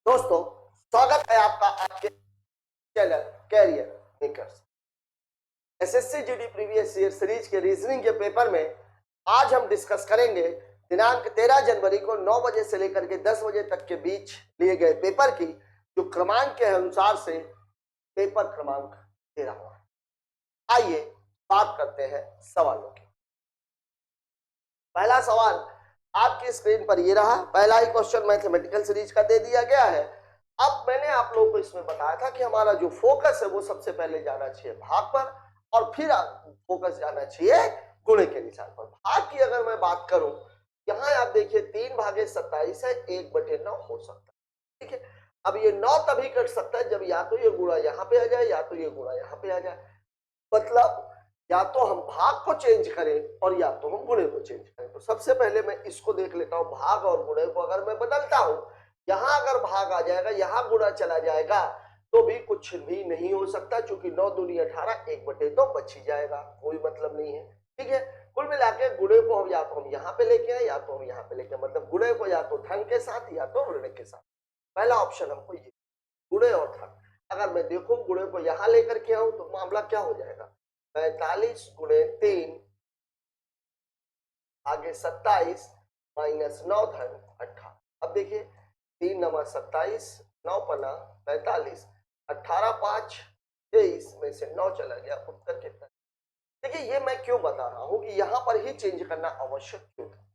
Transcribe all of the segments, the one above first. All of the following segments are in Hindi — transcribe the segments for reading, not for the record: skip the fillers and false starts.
दोस्तों, स्वागत है आपका आपके channel career makers. SSC GD previous year series के रीजनिंग के पेपर में आज हम डिस्कस करेंगे दिनांक 13 जनवरी को 9 बजे से लेकर के 10 बजे तक के बीच लिए गए पेपर की जो क्रमांक के अनुसार से पेपर क्रमांक 13 हुआ। आइए बात करते हैं सवालों की। पहला सवाल आपकी स्क्रीन पर ये रहा। पहला ही क्वेश्चन मैथमेटिकल सीरीज का दे दिया गया है। अब मैंने आप लोगों को इसमें बताया था कि हमारा जो फोकस है वो सबसे पहले जाना चाहिए भाग पर और फिर फोकस जाना चाहिए गुणे के निशान पर। भाग की अगर मैं बात करूं, यहाँ आप देखिए 3/27 है, 1/9 हो सकता है। ठीक है, अब ये 9 तभी कट सकता है जब या तो ये गुणा यहाँ पे आ जाए या तो ये गुणा यहाँ पे आ जाए। मतलब या तो हम भाग को चेंज करें और या तो हम गुणे को चेंज करें। तो सबसे पहले मैं इसको देख लेता हूं, भाग और गुणे को अगर मैं बदलता हूं, यहां अगर भाग आ जाएगा, यहां गुणा चला जाएगा तो भी कुछ भी नहीं हो सकता, क्योंकि 9 दूनी 18, 1/2 बच ही जाएगा, कोई मतलब नहीं है। ठीक है, कुल मिला के गुणे को हम या तो हम यहाँ पे लेके आए या तो हम यहाँ पे लेके आए, मतलब गुणे को या तो धन के साथ या तो ऋण के साथ। पहला ऑप्शन हमको ये गुणे और धन। अगर मैं देखूं गुणे को यहां लेकर के आऊं तो मामला क्या हो जाएगा, 45 गुणे 3 आगे 27 माइनस 9 धन 18। अब देखिए 3 × 27, 9 × 45, 18 5 23 में से 9 चला गया, उत्तर कितना। देखिए ये मैं क्यों बता रहा हूं कि यहां पर ही चेंज करना आवश्यक क्यों था।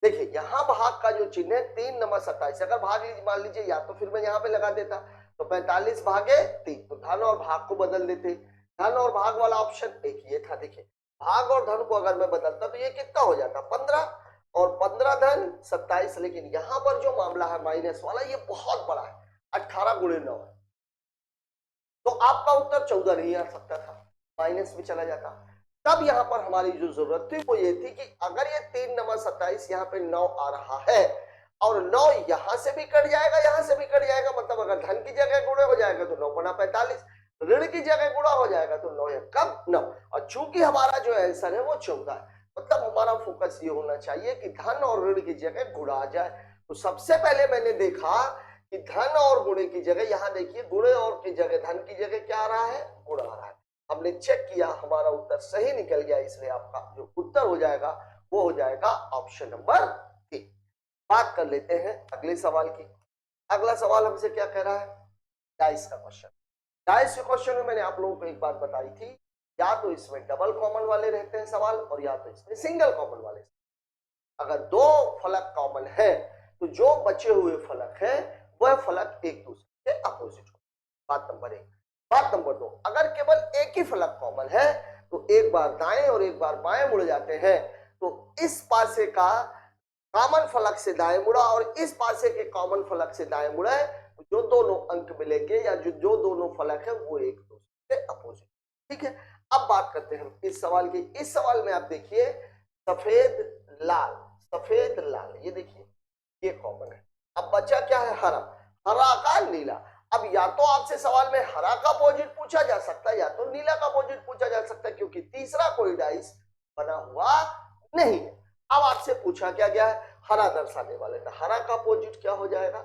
देखिए यहां भाग का जो चिन्ह है 3 × 27, अगर भाग मान लीजिए या तो फिर मैं यहाँ पे लगा देता तो 45 भागे 3, तो धन और भाग को बदल देते। धन और भाग वाला ऑप्शन एक ये था। देखिए भाग और धन को अगर मैं बदलता तो ये कितना हो जाता, 15 और 15 धन 27। लेकिन यहां पर जो मामला है माइनस वाला, ये बहुत बड़ा है, 18 × 9 है, तो आपका उत्तर 14 नहीं आ सकता था, माइनस में चला जाता। तब यहां पर हमारी जो जरूरत थी वो ये थी कि अगर ये 3 × 27 यहाँ पे 9 आ रहा है और 9 यहां से भी कट जाएगा, यहां से भी कट जाएगा, मतलब अगर धन की जगह गुणा हो जाएगा तो 9 × 45, ऋण की जगह गुणा हो जाएगा तो 9 या कम 9। और चूंकि हमारा जो आंसर है वो 14 है, मतलब हमारा फोकस ये होना चाहिए कि धन और ऋण की जगह गुणा आ जाए। तो सबसे पहले मैंने देखा कि धन और गुणे की जगह, यहां देखिए गुणे और की जगह धन की जगह क्या आ रहा है, गुणा आ रहा है। हमने चेक किया, हमारा उत्तर सही निकल गया, इसलिए आपका जो उत्तर हो जाएगा वो हो जाएगा ऑप्शन नंबर 3। बात कर लेते हैं अगले सवाल की। अगला सवाल हमसे क्या कह रहा है, डाइस का क्वेश्चन। डाइस के क्वेश्चन में मैंने आप लोगों को एक बात बताई थी, या तो इसमें डबल कॉमन वाले रहते हैं सवाल और या तो इसमें सिंगल कॉमन वाले। अगर दो फलक कॉमन है तो जो बचे हुए फलक है वह फलक एक दूसरे के अपोजिट हो। बात नंबर 1। बात नंबर 2, अगर केवल एक ही फलक कॉमन है तो एक बार दाएं और एक बार बाएं मुड़ जाते हैं, तो इस पासे का कॉमन फलक से दाएं मुड़ा और इस पासे के कॉमन फलक से दाएं मुड़ा है, तो जो दोनों अंक मिलेंगे या जो दोनों फलक है वो एक दूसरे के अपोजिट। ठीक है, अब बात करते हैं हम इस सवाल की। इस सवाल में आप देखिए सफेद लाल, सफेद लाल, ये देखिए ये कॉमन है। अब बचा क्या है, हरा, हरा का नीला। अब या तो आपसे सवाल में हरा का अपोजिट पूछा जा सकता है या तो नीला का अपोजिट पूछा जा सकता है, क्योंकि तीसरा कोई डाइस बना हुआ नहीं है। अब आपसे पूछा क्या गया है, हरा दर्शाने वाले का, हरा का अपोजिट क्या हो जाएगा,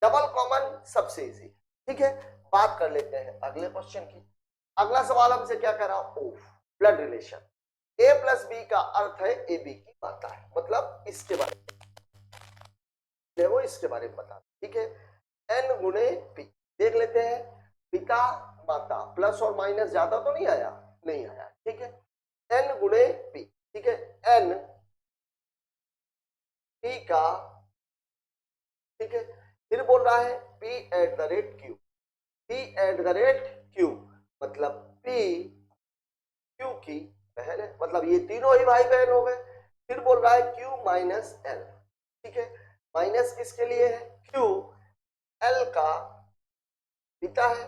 डबल कॉमन, सबसे इजी। ठीक है, बात कर लेते हैं अगले क्वेश्चन की। अगला सवाल हमसे क्या कह रहा है, ब्लड रिलेशन। a + b का अर्थ है ab की माता है, मतलब इसके बारे में वो इसके बारे में बता। ठीक है, n × p देख लेते हैं, पिता माता, प्लस और माइनस ज्यादा तो नहीं आया, नहीं आया। ठीक है, n × p। ठीक है, n p का, ठीक है, फिर बोल रहा है p@q, p@q मतलब p q की बहन है, मतलब ये तीनों ही भाई बहन हो गए। फिर बोल रहा है q - l। ठीक है, माइनस किसके लिए है, q l का पिता है,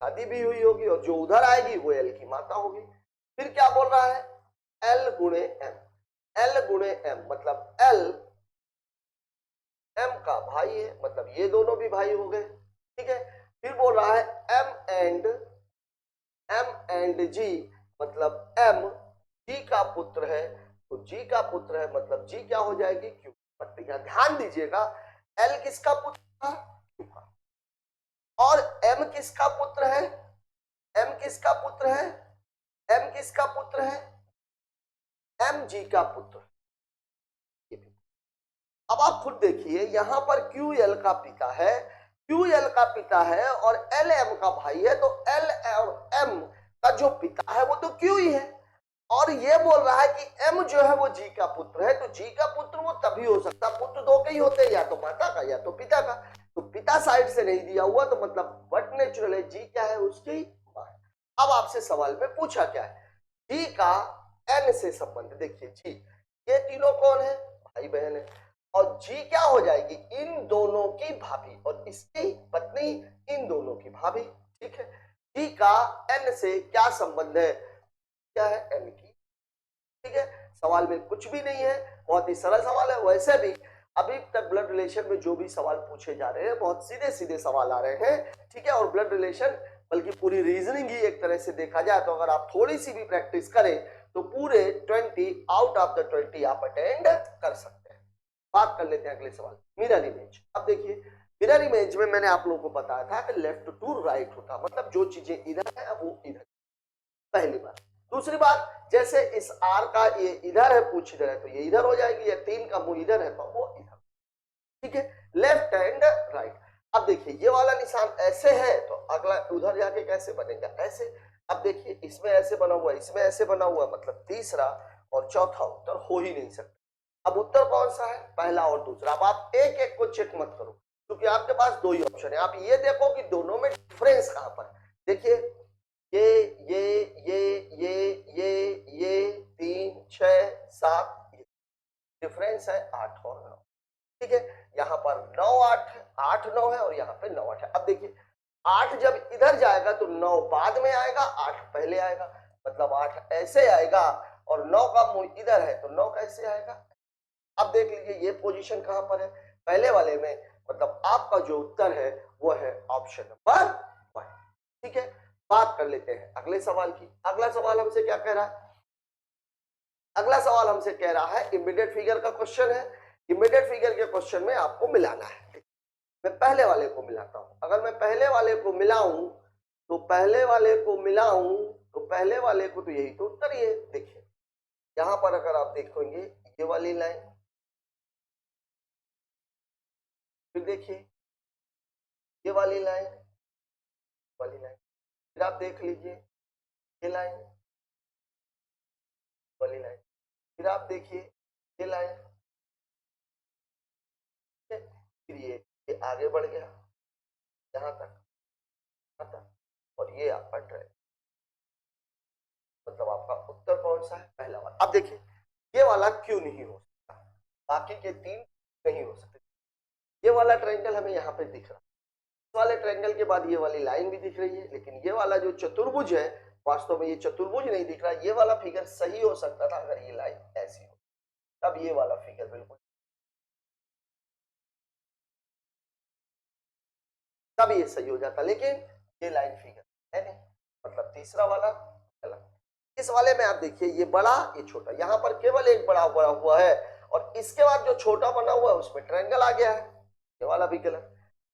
शादी भी हुई होगी और जो उधर आएगी वो l की माता होगी। फिर क्या बोल रहा है, l × m, l × m मतलब l m का भाई है, मतलब ये दोनों भी भाई हो गए। ठीक है, फिर बोल रहा है m and g मतलब m g का पुत्र है, तो g का पुत्र है मतलब g क्या हो जाएगी, q। ध्यान दीजिएगा एल किसका पुत्र था? क्यू का। और एम किसका पुत्र है? एम किसका पुत्र है? एम किसका पुत्र है? एम जी का पुत्र। अब आप खुद देखिए, यहां पर क्यू एल का पिता है, क्यू एल का पिता है और एल एम का भाई है, तो एल और एम का जो पिता है वो तो क्यू ही है। और ये बोल रहा है कि एम जो है वो जी का पुत्र है, तो जी का पुत्र वो तभी हो सकता, पुत्र दो के ही होते हैं, या तो माता का या तो पिता का। तो पिता साइड से नहीं दिया हुआ, तो मतलब वट नेचुरल है, जी क्या है? उसकी मां है। अब आपसे सवाल में पूछा क्या है, जी का एन से संबंध। देखिए जी, ये तीनों कौन है? भाई बहन है। और जी क्या हो जाएगी? इन दोनों की भाभी, और इसकी पत्नी इन दोनों की भाभी। ठीक है, जी का एन से क्या संबंध है? क्या है? एन की। ठीक है, सवाल में कुछ भी नहीं है, बहुत ही सरल सवाल है। वैसे भी अभी तक ब्लड रिलेशन में जो भी सवाल पूछे जा रहे हैं बहुत सीधे सीधे सवाल आ रहे हैं। ठीक है, और ब्लड रिलेशन बल्कि पूरी रीजनिंग ही एक तरह से देखा जाए तो अगर आप थोड़ी सी भी प्रैक्टिस करें तो पूरे 20 आउट ऑफ द 20 आप अटेंड कर सकते हैं। बात कर लेते हैं अगले सवाल, मिरर इमेज। अब देखिए, मिरर इमेज में मैंने आप लोगों को बताया था कि लेफ्ट टू राइट होता, मतलब जो चीजें इधर है वो इधर। पहली बात। दूसरी बात, जैसे इस आर का ये इधर है, पूछ इधर है, तो ये इधर हो जाएगी, या तीन का मुंह इधर है तो वो इधर। ठीक है, लेफ्ट एंड राइट। अब देखिए, ये वाला निशान ऐसे है तो अगला उधर जाके कैसे बनेगा? ऐसे। अब देखिए, इसमें ऐसे बना हुआ, इसमें ऐसे बना हुआ, मतलब तीसरा और चौथा उत्तर हो ही नहीं सकता। अब उत्तर कौन सा है? पहला और दूसरा। अब आप एक एक को चेक मत करो, क्योंकि आपके पास दो ही ऑप्शन है। आप ये देखो कि दोनों में डिफरेंस कहां पर है। देखिए, ये ये ये ये ये ये 3 6 7, डिफरेंस है 8 और 9। ठीक है, यहाँ पर 9 8 8 9 है और यहाँ पे 9 8 है। अब देखिए, 8 जब इधर जाएगा तो 9 बाद में आएगा, 8 पहले आएगा, मतलब 8 ऐसे आएगा, और 9 का मुंह इधर है तो 9 कैसे आएगा? अब देख लीजिए, ये पोजीशन कहां पर है? पहले वाले में, मतलब आपका जो उत्तर है वो है ऑप्शन नंबर 1। ठीक है, बात कर लेते हैं अगले सवाल की। अगला सवाल हमसे क्या कह रहा है? अगला सवाल हमसे कह रहा है इमीडिएट फिगर का क्वेश्चन है। इमीडिएट फिगर के क्वेश्चन में आपको मिलाना है। मैं पहले वाले को मिलाता हूं। अगर मैं पहले वाले को मिलाऊं तो पहले वाले को मिलाऊं तो पहले वाले को, तो यही तो उत्तर ही है। देखिए, यहां पर अगर आप देखोगे ये वाली लाइन, फिर देखिए ये वाली लाइन, वाली लाइन, फिर आप देख लीजिए ये लाइन, वाली लाइन, फिर आप देखिए ये लाइन, फिर ये आगे बढ़ गया यहां तक, यहां तक, और ये आपका ट्रेन। मतलब आपका उत्तर कौन सा है? पहला वाला। अब देखिए, ये वाला क्यों नहीं हो सकता? बाकी के तीन नहीं हो सकते। ये वाला ट्रायंगल हमें यहाँ पे दिख रहा है, इस वाले ट्रायंगल के बाद ये वाली लाइन भी दिख रही है, लेकिन ये वाला जो चतुर्भुज है, वास्तव में ये चतुर्भुज नहीं दिख रहा। ये वाला फिगर सही हो सकता था अगर ये लाइन ऐसी हो, तब ये वाला फिगर बिल्कुल, तब ये सही हो जाता, लेकिन ये लाइन फिगर है नहीं, मतलब तीसरा वाला गलत। इस वाले में आप देखिए, ये बड़ा ये छोटा, यहाँ पर केवल एक बड़ा बड़ा हुआ है, और इसके बाद जो छोटा बना हुआ है उसमें ट्रायंगल आ गया है, ये वाला भी गलत।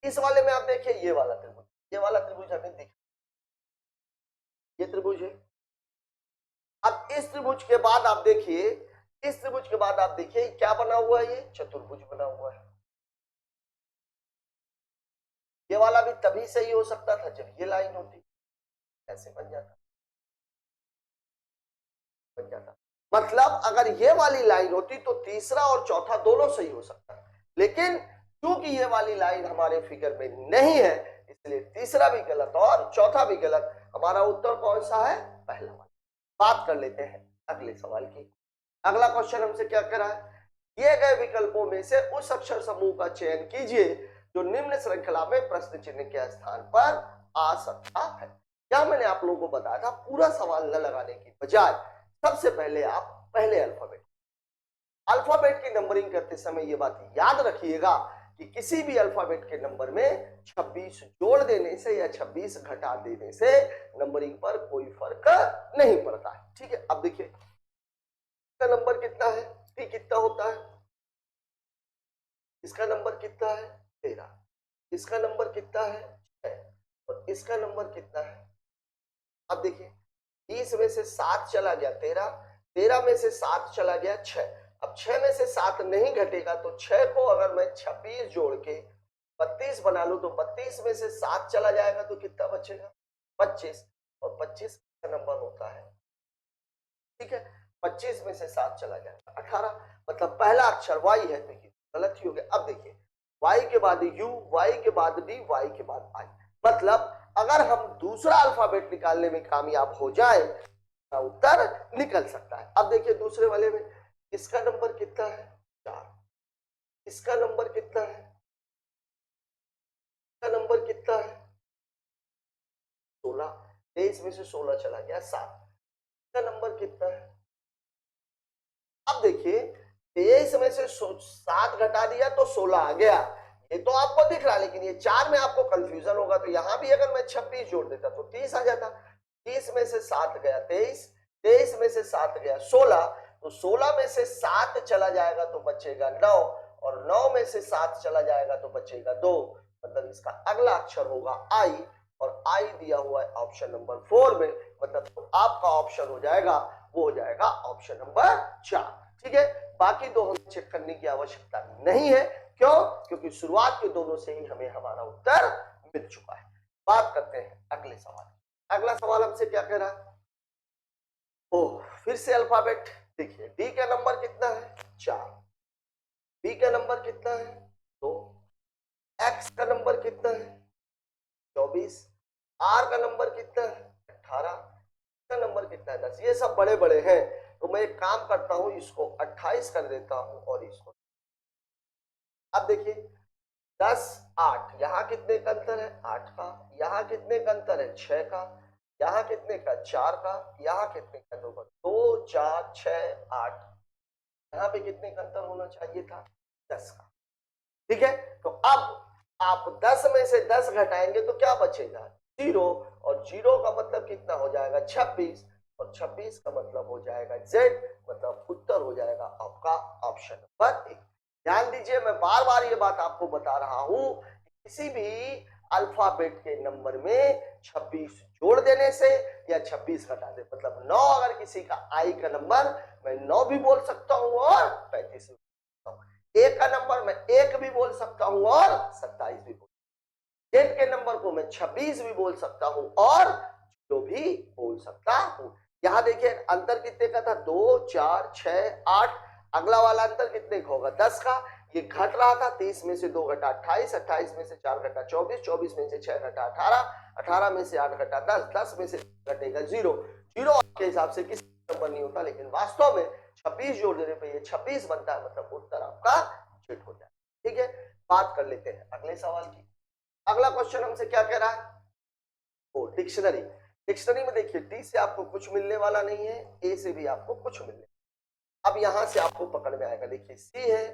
इस वाले में आप देखिए, ये वाला त्रिभुज, ये वाला त्रिभुज हमें दिख, ये त्रिभुज है। अब इस त्रिभुज के बाद आप देखिए, इस त्रिभुज के बाद आप देखिए क्या बना हुआ है? ये चतुर्भुज बना हुआ है। ये वाला भी तभी सही हो सकता था जब ये लाइन होती, ऐसे बन जाता, बन जाता। मतलब अगर ये वाली लाइन होती तो तीसरा और चौथा दोनों सही हो सकता, लेकिन क्योंकि ये वाली लाइन हमारे फिगर में नहीं है, इसलिए तीसरा भी गलत और चौथा भी गलत। हमारा उत्तर कौन सा है? पहला वाला। बात कर लेते हैं अगले सवाल की। अगला क्वेश्चन हमसे क्या कह रहा है? दिए गए विकल्पों में से उस अक्षर समूह का चयन कीजिए जो निम्न श्रृंखला में प्रश्न चिन्ह के स्थान पर आ सकता है। क्या मैंने आप लोगों को बताया था, पूरा सवाल न लगाने की बजाय सबसे पहले आप पहले अल्फाबेट, अल्फाबेट की नंबरिंग करते समय ये बात याद रखिएगा कि किसी भी अल्फाबेट के नंबर में 26 जोड़ देने से या 26 घटा देने से नंबरिंग पर कोई फर्क नहीं पड़ता है। ठीक है, अब देखिए का नंबर कितना है, टी कितना होता है, इसका नंबर कितना है 13, इसका नंबर कितना है 6 और इसका नंबर कितना है। अब देखिए 30 में से 7 चला गया 13, 13 में से 7 चला गया 6। अब 6 में से 7 नहीं घटेगा तो 6 को अगर मैं 26 जोड़ के 32 बना लूं तो 32 में से 7 चला जाएगा तो कितना बचेगा 25, और 25 का नंबर होता है, ठीक है, 25 में से 7 चला जाएगा 18, मतलब पहला अक्षर y है, देखिए गलत ही हो गया। अब देखिए y के बाद u, y के बाद d, y के बाद i, मतलब अगर हम दूसरा अल्फाबेट निकालने में कामयाब हो जाए तो उत्तर निकल सकता है। अब देखिए दूसरे वाले में इसका नंबर कितना है 4, इसका नंबर कितना है, इसका नंबर कितना है 16, 23 में से 16 चला गया 7, इसका नंबर कितना है। अब देखिए 23 में से 7 घटा दिया तो 16 आ गया, ये तो आपको दिख रहा है, लेकिन ये 4 में आपको कंफ्यूजन होगा तो यहां भी अगर मैं 26 जोड़ देता तो 30 आ जाता। 30 में से 7 गया 23, 23 में से 7 गया 16, तो 16 में से 7 चला जाएगा तो बचेगा 9, और 9 में से 7 चला जाएगा तो बचेगा 2, मतलब इसका अगला अक्षर होगा आई, और आई दिया हुआ है ऑप्शन नंबर 4 में, मतलब तो आपका ऑप्शन हो जाएगा वो हो जाएगा ऑप्शन नंबर 4, ठीक है। बाकी दो हमें चेक करने की आवश्यकता नहीं है, क्यों, क्योंकि शुरुआत के दोनों से ही हमें हमारा उत्तर मिल चुका है। बात करते हैं अगले सवाल। अगला सवाल हमसे क्या कह रहा है, ओह फिर से अल्फाबेट, देखिए डी का नंबर कितना है 4, बी का नंबर कितना है 2, एक्स का नंबर कितना है 24, आर का नंबर कितना है 18, का नंबर कितना है 10। ये सब बड़े बड़े हैं तो मैं एक काम करता हूं, इसको 28 कर देता हूं और इसको, अब देखिए 10 8, यहां कितने का अंतर है 8 का, यहां कितने का अंतर है 6 का, यहां कितने का 4 का, यहां कितने का 2 का, 2 4 6 8, यहां पे कितने का अंतर होना चाहिए था 10 का, ठीक है। तो अब आप 10 में से 10 घटाएंगे तो क्या बचेगा 0, और 0 का मतलब कितना हो जाएगा 26, और 26 का मतलब हो जाएगा Z, मतलब उत्तर हो जाएगा आपका ऑप्शन नंबर 1। ध्यान दीजिए मैं बार बार ये बात आपको बता रहा हूं, किसी भी अल्फाबेट के नंबर में 26 जोड़ देने से या 26 घटा दे, मतलब 9 अगर किसी का आई का नंबर, मैं 9 भी बोल सकता हूं और 35 भी बोल सकता हूं, एक का नंबर मैं 1 भी बोल सकता हूं और 27 भी बोल, जेड के नंबर को मैं 26 भी बोल सकता हूं और 0 भी बोल सकता हूं। यहां देखिए अंतर कितने का था 2 4 6 8, अगला वाला अंतर कितने का होगा 10 का, ये घट रहा था 30 में से 2 घटा 28, 28 में से 4 घटा 24, 24 में से 6 घटा 18, 18 में से 8 घटा 10, 10 में से घटेगा 0, 0 आपके हिसाब से किसी नंबर नहीं होता, लेकिन वास्तव में 26 जोड़ देने पे ये 26 बनता है, मतलब उत्तर आपका जेड हो जाए, ठीक है। बात कर लेते हैं अगले सवाल की। अगला क्वेश्चन हमसे क्या कह रहा है, वो डिक्शनरी, डिक्शनरी में देखिए डी से आपको कुछ मिलने वाला नहीं है, ए से भी आपको कुछ मिलने, अब यहां से आपको पकड़ में आएगा, देखिए सी है,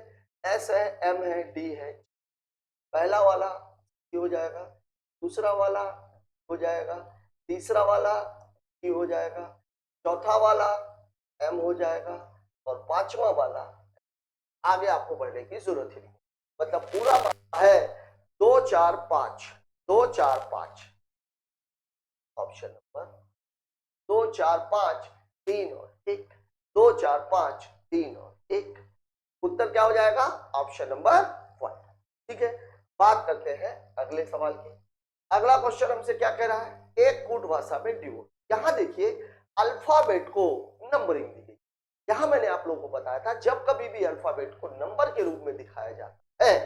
एस है, एम है, डी है, पहला वाला सी हो जाएगा, दूसरा वाला हो जाएगा, तीसरा वाला डी हो जाएगा, चौथा वाला एम हो जाएगा, और पांचवा वाला, आगे आपको बढ़ने की जरूरत ही नहीं, मतलब पूरा है 2 4 5, 2 4 5, ऑप्शन नंबर 2 4 5 3 और 1, 2 4 5 3 और 1, उत्तर क्या हो जाएगा ऑप्शन नंबर 1, ठीक है। बात करते हैं अगले सवाल की। अगला क्वेश्चन हमसे क्या कह रहा है, एक कूट भाषा में डिवोट, यहां देखिए अल्फाबेट को नंबरिंग दी गई, यहां मैंने आप लोगों को बताया था जब कभी भी अल्फाबेट को नंबर के रूप में दिखाया जाता है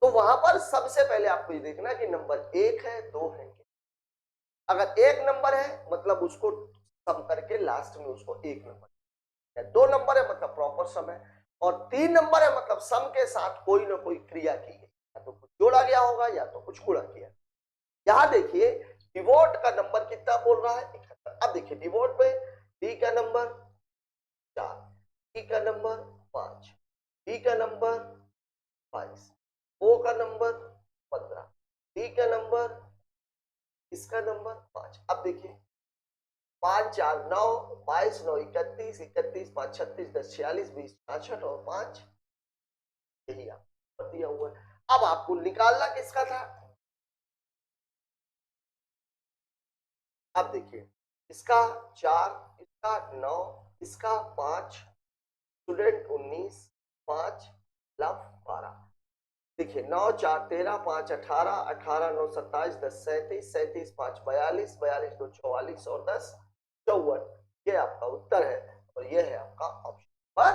तो वहां पर सबसे पहले आपको ये देखना कि नंबर 1 है 2 है, अगर एक नंबर है मतलब उसको सम करके लास्ट में उसको एक नंबर, 2 नंबर है मतलब प्रॉपर सम है, और 3 नंबर है मतलब सम के साथ कोई ना कोई क्रिया की गई, या तो कुछ जोड़ा गया होगा या तो कुछ गुणा किया। यहां देखिए डिवोट का नंबर कितना बोल रहा है 71, अब देखिए डिवोट में डी का नंबर 4, डी का नंबर 5, डी का नंबर 22, ओ का नंबर 15, डी का नंबर, इसका नंबर 5, अब देखिए 5 4 9, 22 9 31, 31 5 36, 10 46, 20 66 और 5, यही आप दिया हुआ है। अब आपको निकालना किसका था, अब देखिए इसका 4, इसका 9, इसका 5, स्टूडेंट 19, 5 लव 12। देखिए 9 4 13, 5 18, 18 9 27, 10 37, 37 5 42, 42 2 44 और 10 54। ये आपका उत्तर है और ये है आपका ऑप्शन पर।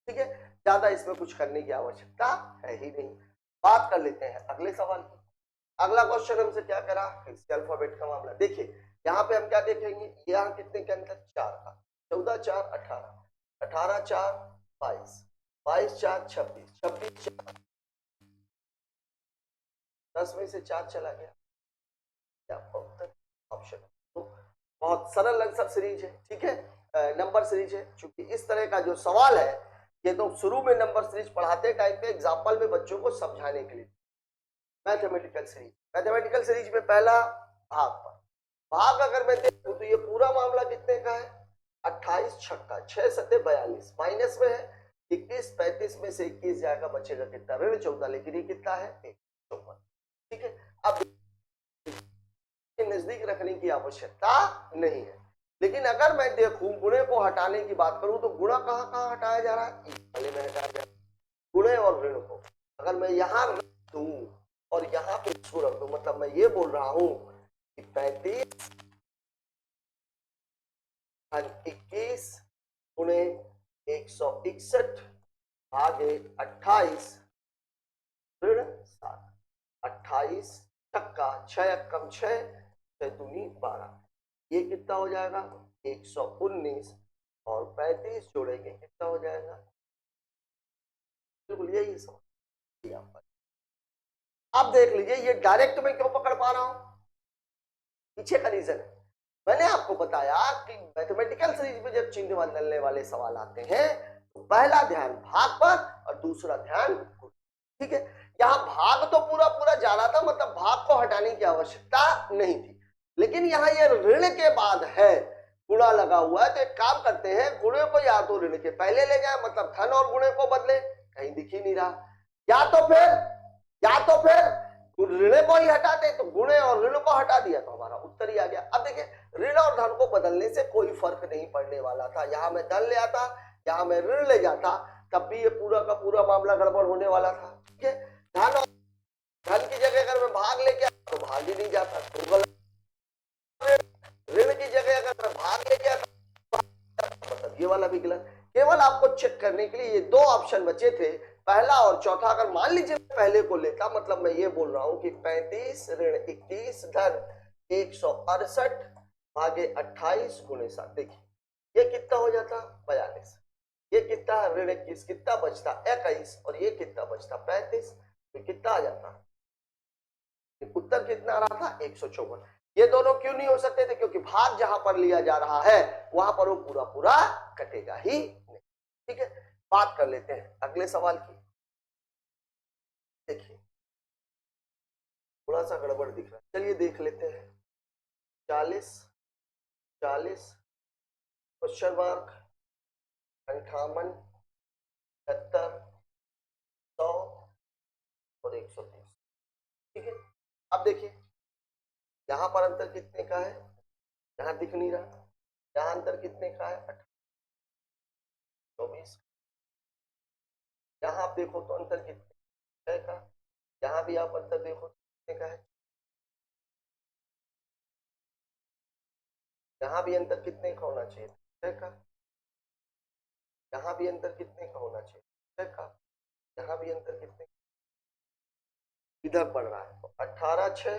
ठीक है, ज्यादा इसमें कुछ करने की आवश्यकता है ही नहीं। बात कर लेते हैं अगले सवाल की। अगला क्वेश्चन हमसे क्या करा, इसके अल्फाबेट का मामला। देखिए यहाँ पे हम क्या देखेंगे, यहाँ कितने के अंदर 4 का, 14 4 18, 18 4 22, 22 4 26, 26 4 10 में से 4 चला गया, आपका उत्तर ऑप्शन। तो बहुत सरल आंसर सीरीज है, ठीक है, नंबर सीरीज है। क्योंकि इस तरह का जो सवाल है ये तो शुरू में नंबर सीरीज पढ़ाते टाइम पे एग्जाम्पल में बच्चों को समझाने के लिए। मैथमेटिकल सीरीज, मैथमेटिकल सीरीज में पहला भाग पर, भाग अगर मैं देखूं तो ये पूरा मामला कितने का है, 28 छक्का 6 सत्ते 42, माइनस में है 21, 35 में से 21 जाएगा, बचेगा कितना, ऋण 14, लेकिन ये कितना है 54। ठीक है, अब नजदीक रखने की आवश्यकता नहीं है। लेकिन अगर मैं देखूं गुणे को हटाने की बात करूं तो गुणा कहां कहां हटाया जा रहा है, पहले में हटाया जा रहा है गुणे और ऋण को। अगर मैं यहां रख दूं और यहाँ पे इसको रख दो, मतलब मैं ये बोल रहा हूं कि 35 और 21 गुणे 161 भागे 28 ऋण 7, 28 छक्का 6 कम 6 दूनी 12, ये कितना हो जाएगा 119 और 35 जोड़ेंगे कितना हो जाएगा, बिल्कुल यही समझ। अब देख लीजिए ये डायरेक्ट मैं क्यों पकड़ पा रहा हूं, पीछे का रीजन है। मैंने आपको बताया कि मैथमेटिकल सीरीज में जब चिन्ह बदलने वाले सवाल आते हैं तो पहला ध्यान भाग पर और दूसरा ध्यान, ठीक है। यहाँ भाग तो पूरा पूरा जा रहा था, मतलब भाग को हटाने की आवश्यकता नहीं थी। लेकिन यहाँ ये ऋण के बाद है, गुणा लगा हुआ है, तो एक काम करते हैं गुणे को या तो ऋण के पहले ले जाए, मतलब धन और गुणे को बदले, कहीं दिख ही नहीं रहा, या तो फिर ऋण को ही हटाते, तो गुणे और ऋण को हटा दिया तो हमारा उत्तर ही आ गया। अब देखिए ऋण और धन को बदलने से कोई फर्क नहीं पड़ने वाला था, यहां मैं धन ले आता, यहां मैं ऋण ले जाता, तब भी ये पूरा का पूरा मामला गड़बड़ होने वाला था। ठीक है, धन की जगह अगर मैं भाग लेके आता तो भाग ही नहीं जाता, तो गलत। ऋण की जगह अगर मैं भाग लेके आता मतलब ये वाला भी गलत। केवल आपको चेक करने के लिए ये दो ऑप्शन बचे थे, पहला और चौथा। अगर मान लीजिए पहले को लेता, मतलब मैं ये बोल रहा हूं कि 35 ऋण 21 धन 168 भागे 28 गुणे 7, देखिए ये कितना हो जाता 42, ये कितना ऋण 21 कितना बचता 21 और ये कितना बचता 35, तो कितना आ जाता, उत्तर कितना आ रहा था 154। ये दोनों क्यों नहीं हो सकते थे, क्योंकि भाग जहां पर लिया जा रहा है वहां पर वो पूरा पूरा कटेगा ही नहीं। ठीक है, बात कर लेते हैं अगले सवाल की। देखिए थोड़ा सा गड़बड़ दिख रहा है, चलिए देख लेते हैं। 40 40 क्वेश्चन मार्क 58 70 100 और 130। ठीक है, अब देखिए यहां पर अंतर कितने का है, यहां दिख नहीं रहा, यहां अंतर कितने का है 24, यहां आप देखो तो अंतर कितने का, यहां भी आप अंतर देखो कितने का है, यहां भी अंतर कितने का होना चाहिए 6 का, यहां भी अंतर कितने का होना चाहिए 6 का, यहां भी अंतर कितने, इधर बढ़ रहा है तो 18 6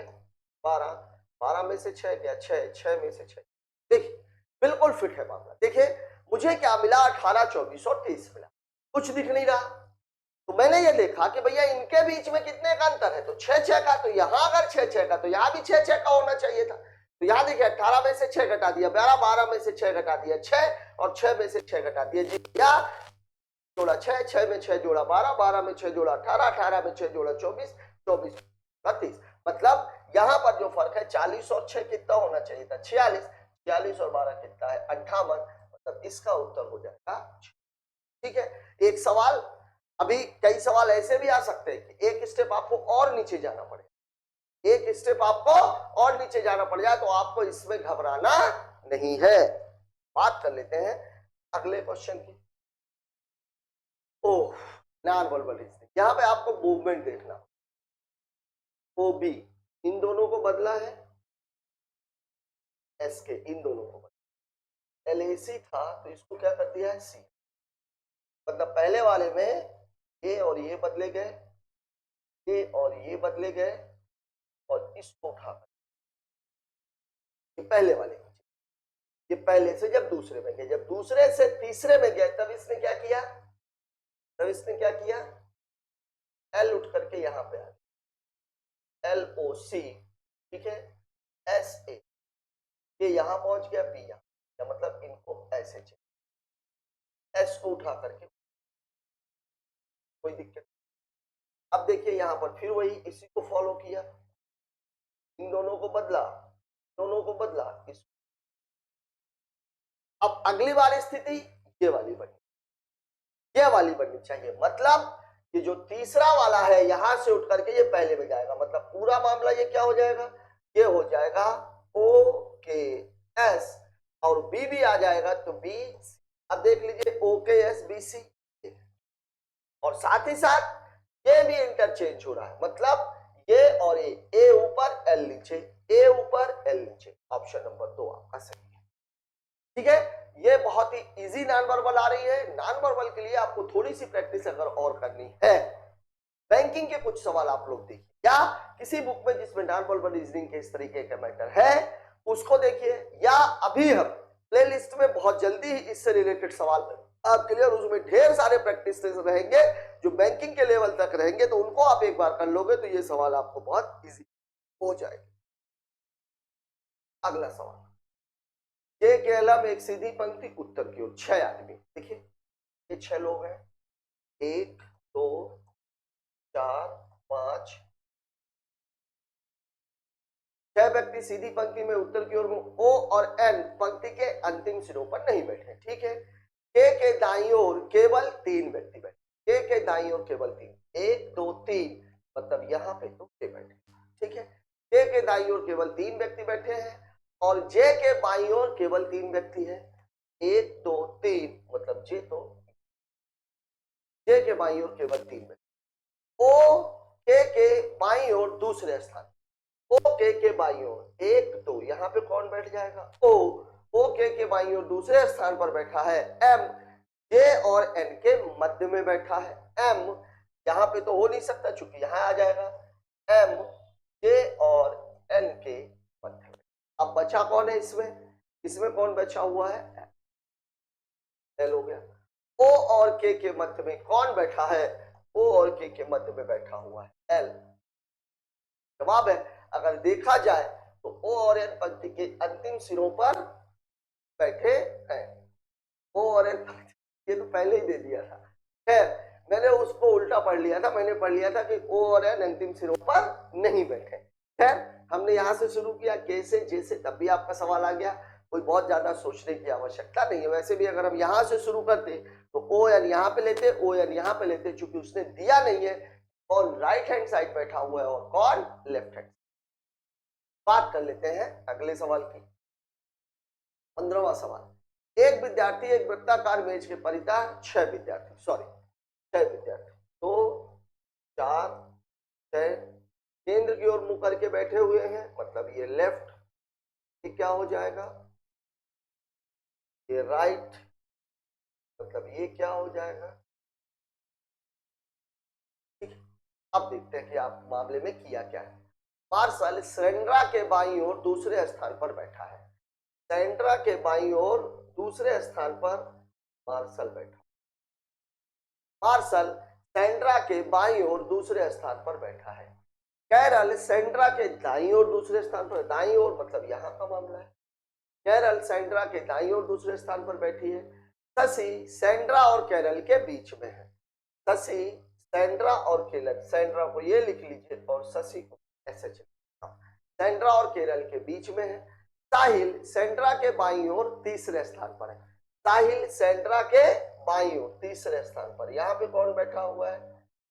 12, 12 में से 6 गया 6, 6 में से 6, देखिए बिल्कुल फिट है मामला। देखिए मुझे क्या मिला 18 24 और 23 मिला, कुछ दिख नहीं रहा। तो मैंने ये देखा कि भैया इनके बीच में कितने का अंतर है, तो 6 6 का, तो यहां अगर 6 6 का तो यहां भी 6 6 का होना चाहिए था। तो यहां देखिए 18 में से 6 घटा दिया 12, 12 में से 6 घटा दिया 6 और 6 में से 6 घटा दिया जी, या जोड़ा 6, 6 में 6 जोड़ा 12, 12 में 6 जोड़ा 18, 18 में 6 जोड़ा 24, 24 32, मतलब यहां पर जो फर्क है 40 और 6 कितना होना चाहिए था 46, 46 और 12 कितना है 58, मतलब इसका उत्तर हो जाएगा। ठीक है, एक सवाल अभी कई सवाल ऐसे भी आ सकते हैं कि एक स्टेप आपको और नीचे जाना पड़े, एक स्टेप आपको और नीचे जाना पड़ जाए, तो आपको इसमें घबराना नहीं है। बात कर लेते हैं अगले क्वेश्चन की। ओह, नॉन वर्बल रीजनिंग, यहां पे आपको मूवमेंट देखना। ओ बी, इन दोनों को बदला है, एस के इन दोनों को बदला, एल ए सी था तो इसको क्या कर दिया है सी, मतलब पहले वाले में ए और ये बदले गए, ए और ये बदले गए, और इसको उठाकर ये पहले वाले, ये पहले से जब दूसरे में गए, जब दूसरे से तीसरे में गए तब इसने क्या किया, तब इसने क्या किया, एल उठ करके यहां पे आ गया, एल ओ सी, ठीक है, एस ए, ये यहां पहुंच गया, बी यहां, मतलब इनको ऐसे चाहिए, एस को उठा करके, कोई दिक्कत। अब देखिए यहां पर फिर वही इसी को फॉलो किया, इन दोनों को बदला, दोनों को बदला, इस अब अगली बार स्थिति ये वाली बनी, ये वाली बननी चाहिए, मतलब ये जो तीसरा वाला है यहां से उठ करके ये पहले में जाएगा, मतलब पूरा मामला ये क्या हो जाएगा, ये हो जाएगा ओ के एस, और बी भी आ जाएगा तो बी। अब देख लीजिए ओ के एस बी सी, और साथ ही साथ ये भी इंटरचेंज हो रहा है, मतलब ये और ये, ए ऊपर एल नीचे, ए ऊपर एल नीचे, ऑप्शन नंबर 2 आपका सही है। ठीक है, ये बहुत ही इजी नॉन वर्बल आ रही है। नॉन वर्बल के लिए आपको थोड़ी सी प्रैक्टिस अगर और करनी है, बैंकिंग के कुछ सवाल आप लोग देखिए, या किसी बुक में जिसमें नॉन वर्बल रीजनिंग के इस तरीके का मैटर है उसको देखिए, या अभी हम प्लेलिस्ट में बहुत जल्दी ही इससे रिलेटेड सवाल आपके लिए, उसमें ढेर सारे प्रैक्टिस रहेंगे जो बैंकिंग के लेवल तक रहेंगे, तो उनको आप एक बार कर लोगे तो ये सवाल आपको बहुत इजी हो जाएगा। अगला सवाल, ये केरला में एक सीधी पंक्ति, उत्तर की ओर 6 आदमी, देखिए ये 6 लोग हैं, 1 2 4 5 6 व्यक्ति सीधी पंक्ति में उत्तर की ओर में, ओ और एन पंक्ति के अंतिम सिरों पर नहीं बैठे, ठीक है। के दाईं ओर केवल 3 व्यक्ति बैठे, के दाईं ओर केवल 3, 1 2 3, मतलब यहां पे तो के बैठे, ठीक है। के दाईं ओर केवल 3 व्यक्ति बैठे हैं, और जे के बाईं ओर केवल 3 व्यक्ति हैं, 1 2 3, मतलब जे तो जे के बाईं ओर केवल 3 व्यक्ति। ओ के बाईं ओर दूसरे स्थान, ओ के बाईं ओर 1 2, यहाँ पे कौन बैठ जाएगा, ओ के बाईं ओर दूसरे स्थान पर बैठा है एम, जे और एन के मध्य में बैठा है एम, यहाँ पे तो हो नहीं सकता चूंकि यहाँ आ जाएगा एम, जे और एन के मध्य में। अब बचा कौन है इसमें, इसमें कौन बचा हुआ है, एल हो गया। ओ और के मध्य में कौन बैठा है, ओ और के मध्य में बैठा हुआ है एल। जवाब है, अगर देखा जाए तो ओ और एन पंक्ति के अंतिम सिरों पर बैठे हैं, ओ और एन, ये तो पहले ही दे दिया था, खैर मैंने उसको उल्टा पढ़ लिया था, मैंने पढ़ लिया था कि ओ और एन अंतिम सिरों पर नहीं बैठे। खैर हमने यहां से शुरू किया, कैसे जैसे, तब भी आपका सवाल आ गया, कोई बहुत ज्यादा सोचने की आवश्यकता नहीं है। वैसे भी अगर हम यहां से शुरू करते तो ओ एन यहां पे लेते, ओ एन यहां पे लेते, चूंकि उसने दिया नहीं है कौन राइट हैंड साइड बैठा हुआ है और कौन लेफ्ट हैंड। बात कर लेते हैं अगले सवाल की, 15वां सवाल, एक विद्यार्थी एक वृत्ताकार मेज के परितः 6 विद्यार्थी, सॉरी 6 विद्यार्थी, 2 4 6 केंद्र की ओर मुंह करके बैठे हुए हैं, मतलब ये लेफ्ट, ये क्या हो जाएगा, ये राइट, मतलब ये क्या हो जाएगा, ठीक। अब देखते हैं कि आप मामले में किया क्या है। मार्शल सेंड्रा के बाईं ओर दूसरे स्थान पर बैठा है, सेंड्रा के बाईं ओर दूसरे स्थान पर मार्शल बैठा, मार्शल सेंड्रा के बाईं ओर दूसरे स्थान पर बैठा है। कैरल सेंड्रा के दाईं ओर दूसरे स्थान पर, दाईं ओर मतलब यहां का मामला है, कैरल सेंड्रा के दाईं ओर दूसरे स्थान पर बैठी है। शशि सेंड्रा और कैरल के बीच में है, शशि सेंड्रा और केरल, सेंड्रा को ये लिख लीजिए और शशि को ऐसे चलिए, सेंड्रा और केरल के बीच में है। साहिल सेंड्रा के बाईं ओर तीसरे स्थान पर है, साहिल सेंट्रा के बाईं ओर तीसरे स्थान पर। यहाँ पे कौन बैठा हुआ है?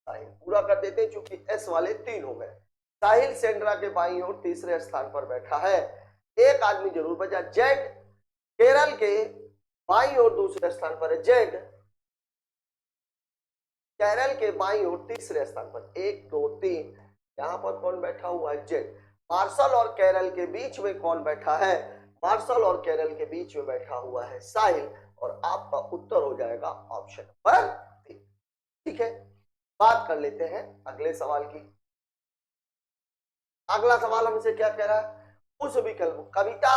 साहिल। पूरा कर देते हैं क्योंकि एस वाले 3 हो गए। साहिल सेंट्रा के बाईं ओर तीसरे स्थान पर बैठा है। एक आदमी जरूर बचा, जेड केरल के बाईं ओर दूसरे स्थान पर है। जेड केरल के बाईं ओर तीसरे स्थान पर। 1 2 3। यहाँ पर कौन बैठा हुआ है? जेड। मार्शल और केरल के बीच में कौन बैठा है? मार्शल और केरल के बीच में बैठा हुआ है साहिल। और आपका उत्तर हो जाएगा ऑप्शन नंबर 3। ठीक है, बात कर लेते हैं अगले सवाल की। अगला सवाल हमसे क्या कह रहा है? उस विकल्प कविता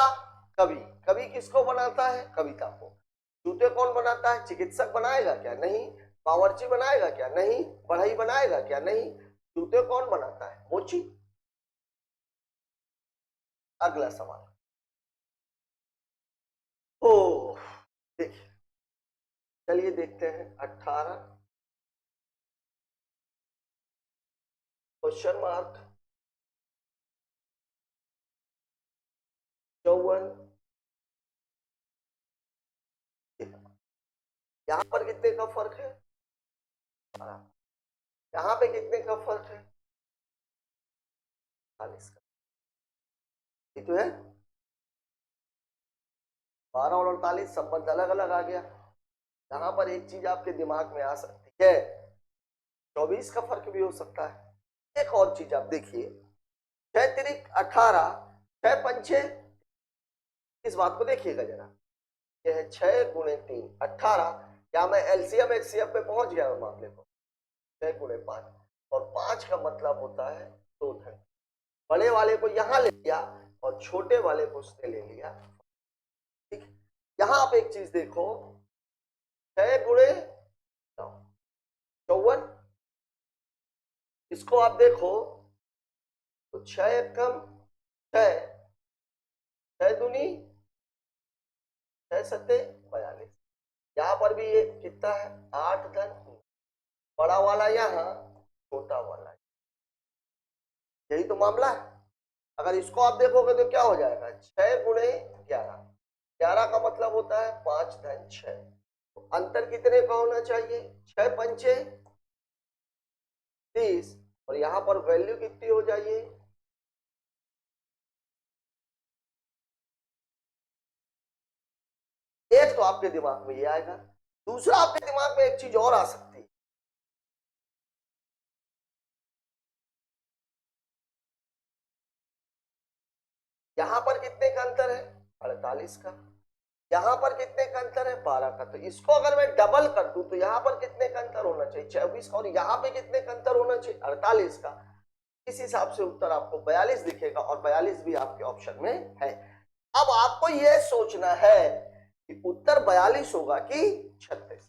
कवि। कवि किसको बनाता है? कविता को। जूते कौन बनाता है? चिकित्सक बनाएगा क्या? नहीं। बावर्ची बनाएगा क्या? नहीं। बढ़ई बनाएगा क्या? नहीं। जूते कौन बनाता है? मोची। अगला सवाल। ओ देखिए, चलिए देखते हैं 18 क्वेश्चन मार्क 54। यहां पर कितने का फर्क है? यहां पे कितने का फर्क है? 40 का। ये तो है 12 और 48 संबंध अलग अलग आ गया। यहां पर एक चीज आपके दिमाग में आ सकती है, 24 का फर्क भी हो सकता है। एक और चीज आप देखिए, 6 तिरिक 18, 6 पंचे, इस बात को देखिएगा जरा। ये है 6 गुणे 3 18। क्या मैं एलसीएम एक्सीएम पे पहुंच गया हूं मामले को? 6 गुणे 5 और 5 का मतलब होता है 2 धन। बड़े वाले को यहां ले लिया और छोटे वाले को उसने ले लिया। ठीक है, यहां आप एक चीज देखो, 6 गुणे 54, इसको आप देखो तो 6 कम 6, 6 दूनी 6 सत्ते 42। यहां पर भी ये कितना है? 8 धन। बड़ा वाला यहां, छोटा वाला, यही तो मामला है। अगर इसको आप देखोगे तो क्या हो जाएगा? 6 गुणे 11। 11 का मतलब होता है 5 धन 6। तो अंतर कितने का होना चाहिए? 6 पंचे 30 और यहां पर वैल्यू कितनी हो जाइए? एक तो आपके दिमाग में ये आएगा। दूसरा आपके दिमाग में एक चीज और आ सकती है, यहां पर कितने का अंतर है? 48 का। यहां पर कितने का अंतर है? 12 का। तो इसको अगर मैं डबल कर दूं तो यहां पर कितने का अंतर होना चाहिए? 24 का। और यहां पे कितने का अंतर होना चाहिए? 48 का। इस हिसाब से उत्तर आपको 42 दिखेगा और 42 भी आपके ऑप्शन में है। अब आपको यह सोचना है कि उत्तर 42 होगा कि 36।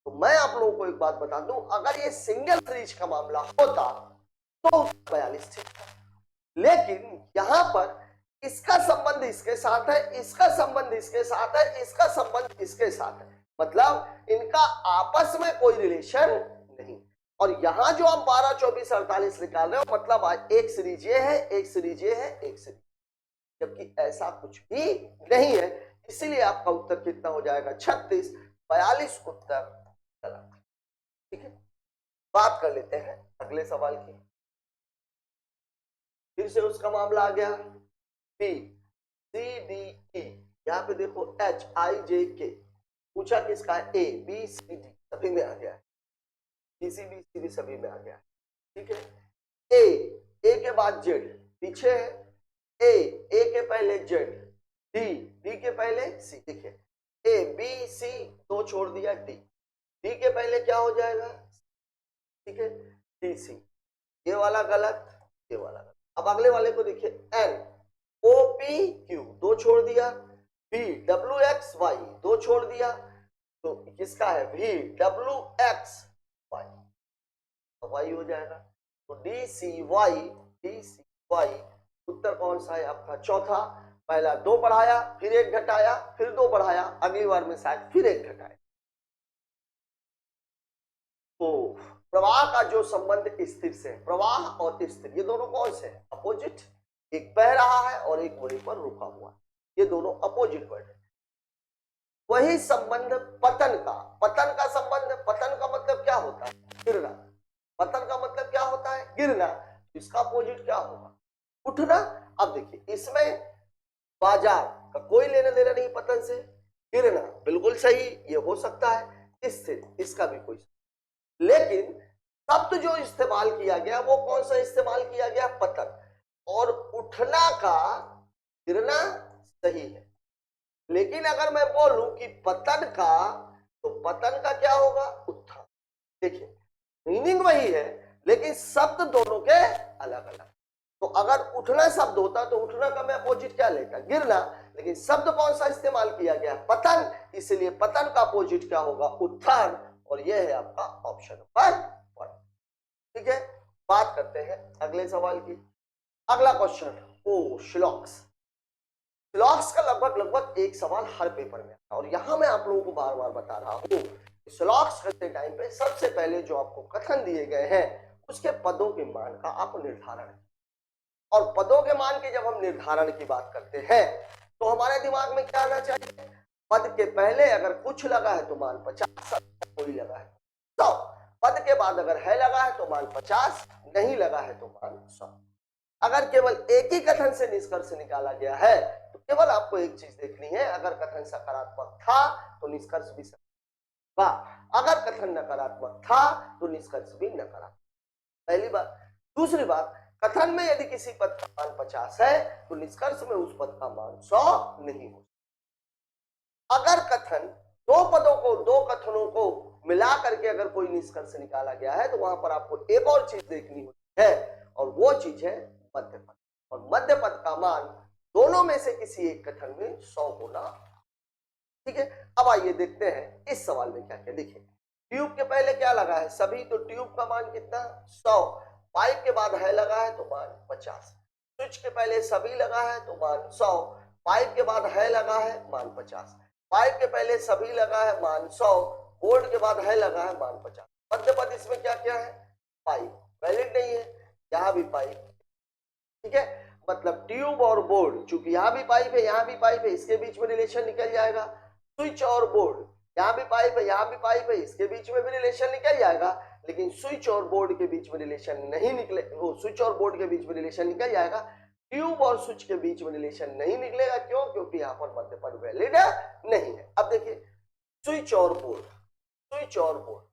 तो मैं आप लोगों को एक बात बता दूं, अगर ये सिंगल सीरीज का मामला होता तो 42 ठीक था, लेकिन यहां पर इसका संबंध इसके साथ है, इसका संबंध इसके साथ है, इसका संबंध इसके साथ है, मतलब इनका आपस में कोई रिलेशन नहीं। और यहां जो हम 12 24 48 निकाल रहे हो, मतलब आज एक सीरीज ये है, एक सीरीज ये है, एक सीरीज, जबकि ऐसा कुछ भी नहीं है। इसीलिए आपका उत्तर कितना हो जाएगा? 36। 42 उत्तर गलत। ठीक है, बात कर लेते हैं अगले सवाल की। फिर से उसका मामला आ गया। बी सी डी ई, यहाँ पे देखो एच आई जे के, पूछा किसका है? ए बी सी डी सभी में आ गया है, बी सी डी सभी में आ गया है। ठीक है, ए के बाद जेड पीछे है, ए के पहले जेड, डी के पहले सी। देखिए ए बी सी, दो छोड़ दिया डी, डी के पहले क्या हो जाएगा? ठीक है, डी सी। ये वाला गलत, ये वाला गलत। अब अगले वाले को देखिए, एन ओ पी क्यू, दो छोड़ दिया, बी डब्ल्यू एक्स वाई, दो छोड़ दिया, तो किसका है? वी डब्ल्यू एक्स वाई, तो वाई हो जाएगा। तो डी सी वाई उत्तर कौन सा है आपका? चौथा। पहला दो बढ़ाया, फिर एक घटाया, फिर दो बढ़ाया, अगली बार में शायद फिर एक घटाया। तो प्रवाह का जो संबंध स्थिर से, प्रवाह और स्थिर, ये दोनों कौन से हैं? अपोजिट। एक बह रहा है और एक वहीं पर रुका हुआ है, ये दोनों अपोजिट वर्ड है। वही संबंध पतन का संबंध, पतन का मतलब क्या होता है? गिरना। पतन का मतलब क्या होता है? गिरना। इसका अपोजिट क्या होगा? उठना। अब देखिए इसमें बाजार का कोई लेना देना नहीं पतन से, गिरना बिल्कुल सही, ये हो सकता है, इससे इसका भी कोई, लेकिन शब्द जो इस्तेमाल किया गया वो कौन सा इस्तेमाल किया गया? पतन। और उठना का गिरना सही है, लेकिन अगर मैं बोलूं कि पतन का, तो पतन का क्या होगा? उत्थान। देखिए मीनिंग वही है, लेकिन शब्द दोनों के अलग अलग। तो अगर उठना शब्द होता तो उठना का मैं अपोजिट क्या लेता? गिरना। लेकिन शब्द कौन सा इस्तेमाल किया गया? पतन, इसलिए पतन का अपोजिट क्या होगा? उत्थान। और यह है आपका ऑप्शन नंबर 1। ठीक है, बात करते हैं अगले सवाल की। अगला क्वेश्चन, ओ शिलॉक्स। शिलॉक्स का लगभग एक सवाल हर पेपर में आता है, और यहां मैं आप लोगों को बार बार बता रहा हूं, शिलॉक्स करते टाइम पे सबसे पहले जो आपको कथन दिए गए हैं उसके पदों के मान का आप निर्धारण, और पदों के मान के जब हम निर्धारण की बात करते हैं तो हमारे दिमाग में क्या आना चाहिए? पद के पहले अगर कुछ लगा है तो मान 50, कोई लगा है तो 100, पद के बाद अगर है लगा है तो मान 50, नहीं लगा है तो मान 100। अगर केवल एक ही कथन से निष्कर्ष निकाला गया है तो केवल आपको एक चीज देखनी है, अगर कथन सकारात्मक था तो निष्कर्ष भी सकारात्मक, अगर कथन नकारात्मक था तो निष्कर्ष भी नकारात्मक। पहली बात। दूसरी बात, कथन में यदि किसी पद का मान 50 है तो निष्कर्ष में उस पद का मान 100 नहीं हो। अगर कथन दो कथनों को मिला करके अगर कोई निष्कर्ष निकाला गया है तो वहां पर आपको एक और चीज देखनी होती है, और वो चीज है मध्य पद, और मध्य पद का मान दोनों में से किसी एक कथन में 100 होना। ठीक है, अब आइए देखते हैं इस सवाल में क्या क्या। देखिए ट्यूब के पहले क्या लगा है? सभी, तो ट्यूब का मान कितना? 100। पाइप के बाद है लगा है तो मान 50। स्विच के पहले सभी लगा है तो मान 100, पाइप के बाद है लगा है मान 50, पाइप के पहले सभी लगा है मान 100, बोर्ड के बाद है लगा है मान 50। मध्य पद इसमें क्या क्या है? पाइप, वैलिड नहीं है, यहां भी पाइप। ठीक है, मतलब ट्यूब और बोर्ड, चूंकि यहां भी पाइप है यहां भी पाइप है, इसके बीच में रिलेशन निकल जाएगा। स्विच और बोर्ड, यहां भी पाइप है यहां भी पाइप है, इसके बीच में भी रिलेशन निकल जाएगा, लेकिन स्विच और बोर्ड के बीच में रिलेशन नहीं निकले, वो स्विच और बोर्ड के बीच में रिलेशन निकल जाएगा, ट्यूब और स्विच के बीच में रिलेशन नहीं निकलेगा। क्यों? क्योंकि यहाँ पर मध्य पद वैलिड नहीं है। अब देखिए स्विच और बोर्ड, स्विच और बोर्ड,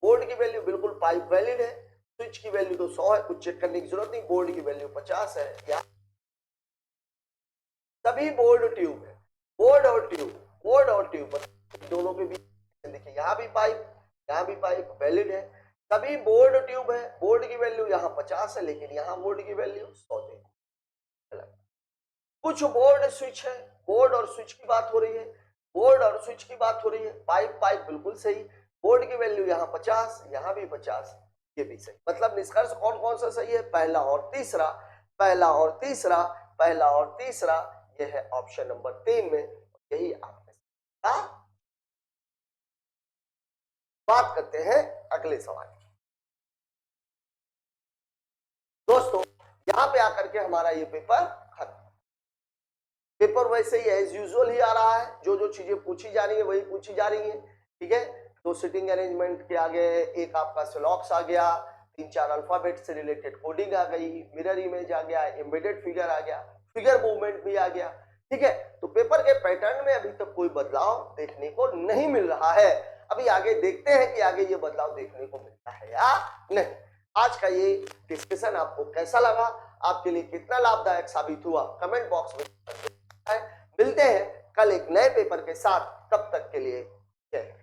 बोर्ड की वैल्यू बिल्कुल पाइप वैलिड है, स्विच की वैल्यू तो 100 है, कुछ चेक करने की जरूरत नहीं, बोर्ड की वैल्यू 50 है। यहाँ सभी बोर्ड ट्यूब है, बोर्ड और ट्यूब, बोर्ड और ट्यूब दोनों के बीच देखिए यहाँ भी पाइप वैलिड है, सभी बोर्ड ट्यूब है, बोर्ड की वैल्यू यहाँ 50 है लेकिन यहाँ बोर्ड की वैल्यू 100 है। कुछ बोर्ड स्विच है, बोर्ड और स्विच की बात हो रही है, बोर्ड और स्विच की बात हो रही है, पाइप बिल्कुल सही, बोर्ड की वैल्यू यहाँ 50 यहाँ भी 50, ये भी सही। मतलब निष्कर्ष कौन कौन सा सही है? पहला और तीसरा, पहला और तीसरा, पहला और तीसरा, यह है ऑप्शन नंबर 3 में, यही आपने कहा। बात करते हैं अगले सवाल की। दोस्तों यहां पे आकर के हमारा ये पेपर खत्म। पेपर वैसे ही एज यूजुअल ही आ रहा है, जो जो चीजें पूछी जा रही है वही पूछी जा रही है। ठीक है, तो सिटिंग अरेंजमेंट के आगे एक आपका सिलॉक्स आ गया, 3-4 अल्फाबेट से रिलेटेड कोडिंग आ गई, मिरर इमेज आ गया, एम्बेडेड फिगर आ गया, फिगर मूवमेंट भी आ गया। ठीक है, तो पेपर के पैटर्न में अभी तक कोई बदलाव देखने को नहीं मिल रहा है। अभी आगे देखते हैं कि आगे ये बदलाव देखने को मिलता है या नहीं। आज का ये डिस्कशन आपको कैसा लगा, आपके लिए कितना लाभदायक साबित हुआ, कमेंट बॉक्स में मिलते हैं कल एक नए पेपर के साथ, तब तक के लिए जय हिंद।